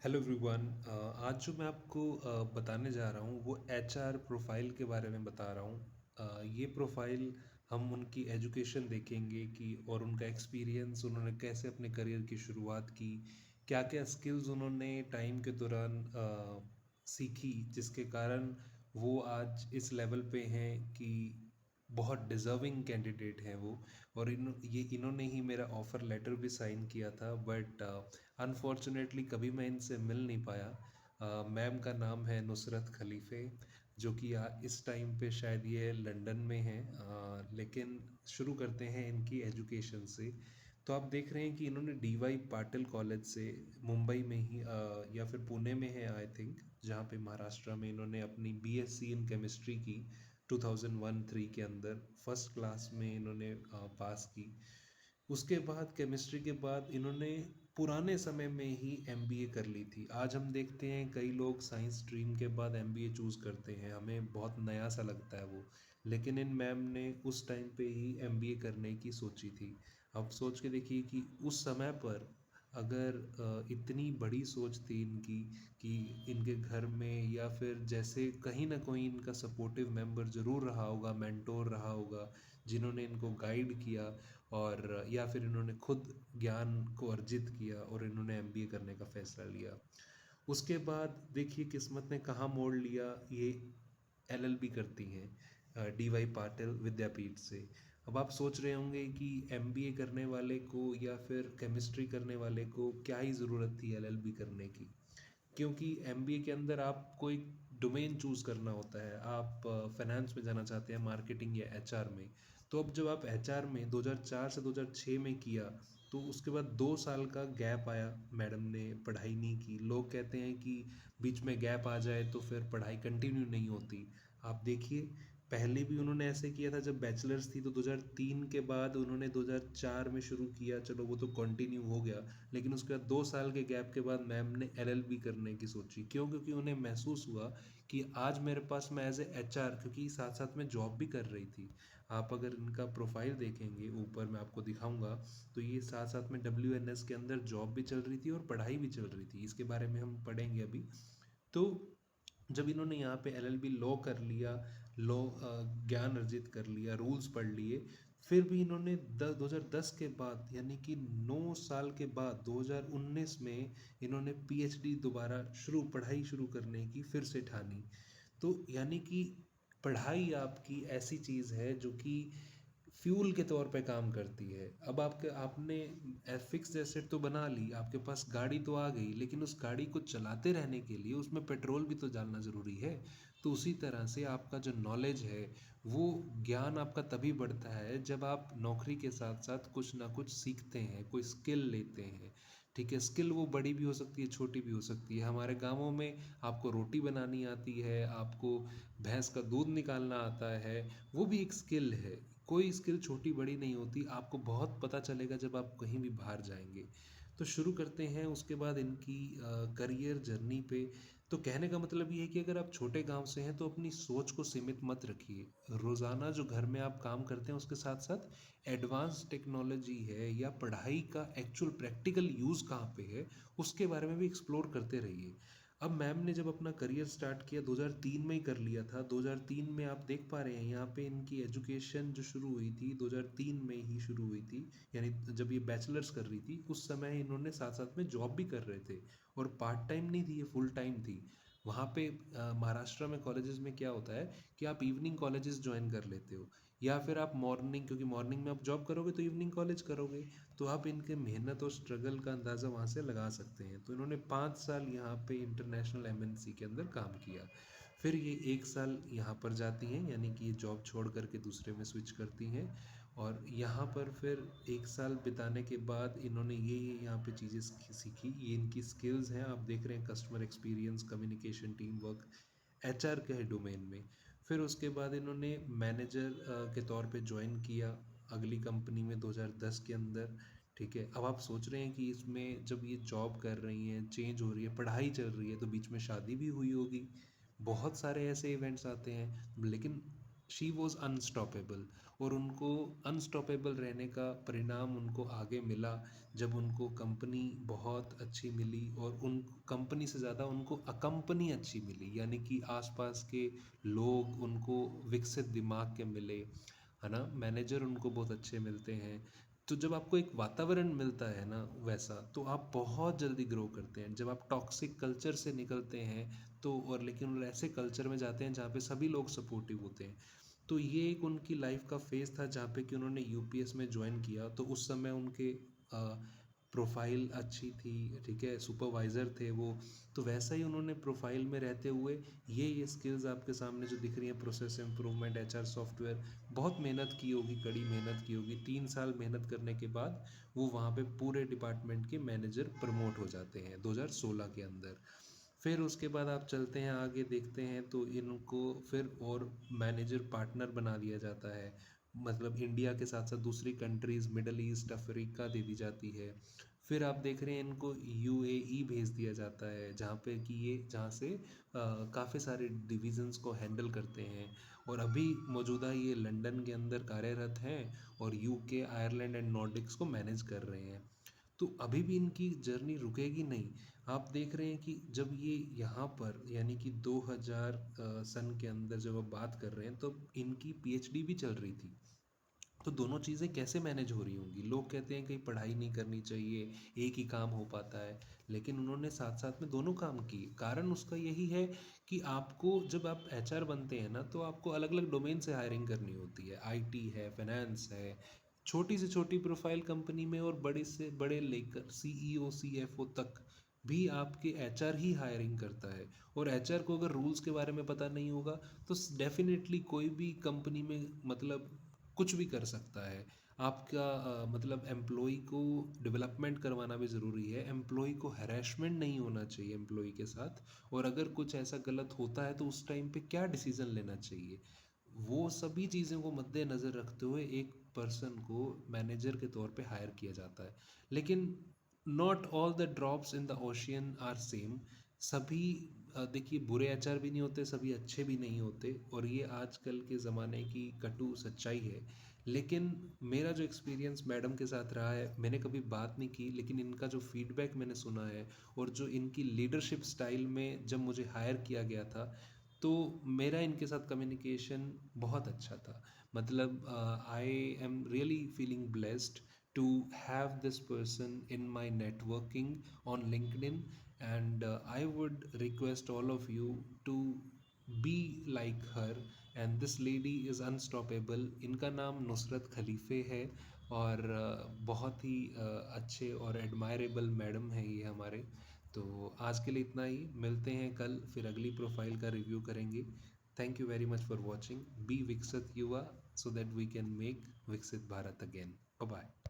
Hello everyone. आज जो मैं आपको बताने जा रहा हूँ वो एचआर प्रोफाइल के बारे में बता रहा हूँ। ये प्रोफाइल हम उनकी एजुकेशन देखेंगे कि और उनका एक्सपीरियंस, उन्होंने कैसे अपने करियर की शुरुआत की, क्या क्या स्किल्स उन्होंने टाइम के दौरान सीखी, जिसके कारण वो आज इस लेवल पे हैं कि बहुत डिज़र्विंग कैंडिडेट हैं वो। और इन्होंने ही मेरा ऑफ़र लेटर भी साइन किया था, बट अनफॉर्चुनेटली कभी मैं इनसे मिल नहीं पाया। मैम का नाम है नुसरत खलीफ़े, जो कि इस टाइम पे शायद ये लंदन में हैं। लेकिन शुरू करते हैं इनकी एजुकेशन से। तो आप देख रहे हैं कि इन्होंने डी वाई पाटिल कॉलेज से मुंबई में ही या फिर पुणे में है आई थिंक, जहाँ पे महाराष्ट्र में इन्होंने अपनी बीएससी इन केमिस्ट्री की 2001-3 के अंदर फर्स्ट क्लास में इन्होंने पास की। उसके बाद केमिस्ट्री के बाद इन्होंने पुराने समय में ही एमबीए कर ली थी। आज हम देखते हैं कई लोग साइंस स्ट्रीम के बाद एमबीए चूज़ करते हैं, हमें बहुत नया सा लगता है वो। लेकिन इन मैम ने उस टाइम पे ही एमबीए करने की सोची थी। अब सोच के देखिए कि उस समय पर अगर इतनी बड़ी सोच थी इनकी कि इनके घर में या फिर जैसे कहीं ना कहीं इनका सपोर्टिव मेंबर ज़रूर रहा होगा, मेंटोर रहा होगा, जिन्होंने इनको गाइड किया, और या फिर इन्होंने खुद ज्ञान को अर्जित किया और इन्होंने एमबीए करने का फैसला लिया। उसके बाद देखिए किस्मत ने कहाँ मोड़ लिया, ये एलएलबी करती हैं डी वाई पाटिल विद्यापीठ से। अब आप सोच रहे होंगे कि एमबीए करने वाले को या फिर केमिस्ट्री करने वाले को क्या ही ज़रूरत थी एलएलबी करने की, क्योंकि एमबीए के अंदर आपको एक डोमेन चूज़ करना होता है। आप फाइनेंस में जाना चाहते हैं, मार्केटिंग या एचआर में। तो अब जब आप एचआर में 2004 से 2006 में किया, तो उसके बाद 2 साल का गैप आया, मैडम ने पढ़ाई नहीं की। लोग कहते हैं कि बीच में गैप आ जाए तो फिर पढ़ाई कंटिन्यू नहीं होती। आप देखिए, पहले भी उन्होंने ऐसे किया था जब बैचलर्स थी, तो 2003 के बाद उन्होंने 2004 में शुरू किया, चलो वो तो कंटिन्यू हो गया। लेकिन उसके बाद 2 साल के गैप के बाद मैम ने एलएलबी करने की सोची। क्यों? क्योंकि उन्हें महसूस हुआ कि आज मेरे पास, मैं एज ए एचआर, क्योंकि साथ साथ में जॉब भी कर रही थी। आप अगर इनका प्रोफाइल देखेंगे, ऊपर मैं आपको दिखाऊंगा, तो ये साथ साथ में डब्ल्यूएनएस के अंदर जॉब भी चल रही थी और पढ़ाई भी चल रही थी। इसके बारे में हम पढ़ेंगे अभी। तो जब इन्होंने यहाँ पे एलएलबी लॉ कर लिया, लॉ ज्ञान अर्जित कर लिया, रूल्स पढ़ लिए, फिर भी इन्होंने 2010 के बाद, यानी कि 9 साल के बाद 2019 में इन्होंने पीएचडी दोबारा पढ़ाई शुरू करने की फिर से ठानी। तो यानी कि पढ़ाई आपकी ऐसी चीज़ है जो कि फ्यूल के तौर पे काम करती है। अब आपने फिक्स्ड एसेट तो बना ली, आपके पास गाड़ी तो आ गई, लेकिन उस गाड़ी को चलाते रहने के लिए उसमें पेट्रोल भी तो डालना ज़रूरी है। तो उसी तरह से आपका जो नॉलेज है, वो ज्ञान आपका तभी बढ़ता है जब आप नौकरी के साथ साथ कुछ ना कुछ सीखते हैं, कोई स्किल लेते हैं। ठीक है, स्किल वो बड़ी भी हो सकती है, छोटी भी हो सकती है। हमारे गाँवों में आपको रोटी बनानी आती है, आपको भैंस का दूध निकालना आता है, वो भी एक स्किल है। कोई स्किल छोटी बड़ी नहीं होती, आपको बहुत पता चलेगा जब आप कहीं भी बाहर जाएंगे। तो शुरू करते हैं उसके बाद इनकी करियर जर्नी पे। तो कहने का मतलब ये है कि अगर आप छोटे गांव से हैं तो अपनी सोच को सीमित मत रखिए। रोज़ाना जो घर में आप काम करते हैं उसके साथ साथ एडवांस टेक्नोलॉजी है या पढ़ाई का एक्चुअल प्रैक्टिकल यूज़ कहाँ पे है, उसके बारे में भी एक्सप्लोर करते रहिए। अब मैम ने जब अपना करियर स्टार्ट किया 2003 में ही कर लिया था। 2003 में आप देख पा रहे हैं यहाँ पे इनकी एजुकेशन जो शुरू हुई थी 2003 में ही शुरू हुई थी, यानी जब ये बैचलर्स कर रही थी उस समय इन्होंने साथ साथ में जॉब भी कर रहे थे। और पार्ट टाइम नहीं थी, ये फुल टाइम थी। वहाँ पे महाराष्ट्र में कॉलेजेस में क्या होता है कि आप इवनिंग कॉलेजेस ज्वाइन कर लेते हो, या फिर आप मॉर्निंग, क्योंकि मॉर्निंग में आप जॉब करोगे तो इवनिंग कॉलेज करोगे। तो आप इनके मेहनत और स्ट्रगल का अंदाज़ा वहाँ से लगा सकते हैं। तो इन्होंने 5 साल यहाँ पे इंटरनेशनल एमएनसी के अंदर काम किया। फिर ये 1 साल यहाँ पर जाती हैं, यानी कि ये जॉब छोड़ करके दूसरे में स्विच करती हैं। और यहाँ पर फिर 1 साल बिताने के बाद इन्होंने ये यहाँ पे चीज़ें सीखी। ये इनकी स्किल्स हैं, आप देख रहे हैं, customer experience, communication, team work, HR के डोमेन में। फिर उसके बाद इन्होंने मैनेजर के तौर पे ज्वाइन किया अगली कंपनी में 2010 के अंदर। ठीक है, अब आप सोच रहे हैं कि इसमें जब ये जॉब कर रही हैं, चेंज हो रही है, पढ़ाई चल रही है, तो बीच में शादी भी हुई होगी। बहुत सारे ऐसे इवेंट्स आते हैं। लेकिन शी वॉज अनस्टॉपेबल। और उनको अनस्टॉपेबल रहने का परिणाम उनको आगे मिला जब उनको कंपनी बहुत अच्छी मिली, और उन कंपनी से ज़्यादा उनको अकम्पनी अच्छी मिली, यानी कि आसपास के लोग उनको विकसित दिमाग के मिले, है ना, मैनेजर उनको बहुत अच्छे मिलते हैं। तो जब आपको एक वातावरण मिलता है ना वैसा, तो आप बहुत जल्दी ग्रो करते हैं। जब आप टॉक्सिक कल्चर से निकलते हैं तो, और लेकिन ऐसे कल्चर में जाते हैं जहाँ पे सभी लोग सपोर्टिव होते हैं। तो ये एक उनकी लाइफ का फेज़ था जहाँ पे कि उन्होंने यूपीएस में ज्वाइन किया, तो उस समय उनके प्रोफाइल अच्छी थी, ठीक है, सुपरवाइज़र थे वो। तो वैसा ही उन्होंने प्रोफाइल में रहते हुए ये स्किल्स आपके सामने जो दिख रही हैं, प्रोसेस इंप्रूवमेंट, एचआर सॉफ्टवेयर, बहुत मेहनत की होगी, कड़ी मेहनत की होगी। 3 साल मेहनत करने के बाद वो वहाँ पे पूरे डिपार्टमेंट के मैनेजर प्रमोट हो जाते हैं 2016 के अंदर। फिर उसके बाद आप चलते हैं आगे, देखते हैं तो इनको फिर और मैनेजर पार्टनर बना दिया जाता है। मतलब इंडिया के साथ साथ दूसरी countries, middle east, Africa they दी जाती है। फिर आप देख रहे हैं इनको यूएई भेज दिया जाता है, जहाँ पे कि ये, जहाँ से काफ़ी सारे डिविजन्स को हैंडल करते हैं। और अभी मौजूदा ये लंदन के अंदर कार्यरत हैं और यूके, आयरलैंड एंड नॉर्डिक्स को मैनेज कर रहे हैं। तो अभी भी इनकी जर्नी रुकेगी नहीं। आप देख रहे हैं कि जब ये यहाँ पर, यानी कि 2000 सन के अंदर जब आप बात कर रहे हैं, तो इनकी पीएचडी भी चल रही थी। तो दोनों चीज़ें कैसे मैनेज हो रही होंगी? लोग कहते हैं कहीं पढ़ाई नहीं करनी चाहिए, एक ही काम हो पाता है, लेकिन उन्होंने साथ साथ में दोनों काम किए। कारण उसका यही है कि आपको, जब आप एचआर बनते हैं ना, तो आपको अलग अलग डोमेन से हायरिंग करनी होती है। आईटी है, फाइनेंस है, छोटी से छोटी प्रोफाइल कंपनी में, और बड़े से बड़े लेकर सीईओ सीएफओ तक भी आपके एचआर ही हायरिंग करता है। और एचआर को अगर रूल्स के बारे में पता नहीं होगा, तो डेफिनेटली कोई भी कंपनी में, मतलब कुछ भी कर सकता है। आपका मतलब एम्प्लॉय को डेवलपमेंट करवाना भी ज़रूरी है। एम्प्लॉय को हैरेसमेंट नहीं होना चाहिए एम्प्लॉय के साथ। और अगर कुछ ऐसा गलत होता है तो उस टाइम पे क्या डिसीज़न लेना चाहिए, वो सभी चीज़ों को मद्देनज़र रखते हुए एक पर्सन को मैनेजर के तौर पे हायर किया जाता है। लेकिन not all the drops in the ocean are same. सभी देखिए, बुरे एचआर भी नहीं होते, सभी अच्छे भी नहीं होते, और ये आजकल के ज़माने की कटु सच्चाई है। लेकिन मेरा जो एक्सपीरियंस मैडम के साथ रहा है, मैंने कभी बात नहीं की, लेकिन इनका जो फीडबैक मैंने सुना है, और जो इनकी लीडरशिप स्टाइल में जब मुझे हायर किया गया था, तो मेरा इनके साथ कम्युनिकेशन बहुत अच्छा था। मतलब I am really feeling blessed to have this person in my networking on LinkedIn. And I would request all of you to be like her. And this lady is unstoppable. इनका नाम नुसरत खलीफ़े है, और बहुत ही अच्छे और एडमायरेबल मैडम है ये हमारे। तो आज के लिए इतना ही, मिलते हैं कल, फिर अगली प्रोफाइल का रिव्यू करेंगे। Thank you very much for watching. Be विकसित युवा, so that we can make विकसित भारत अगेन। Bye bye.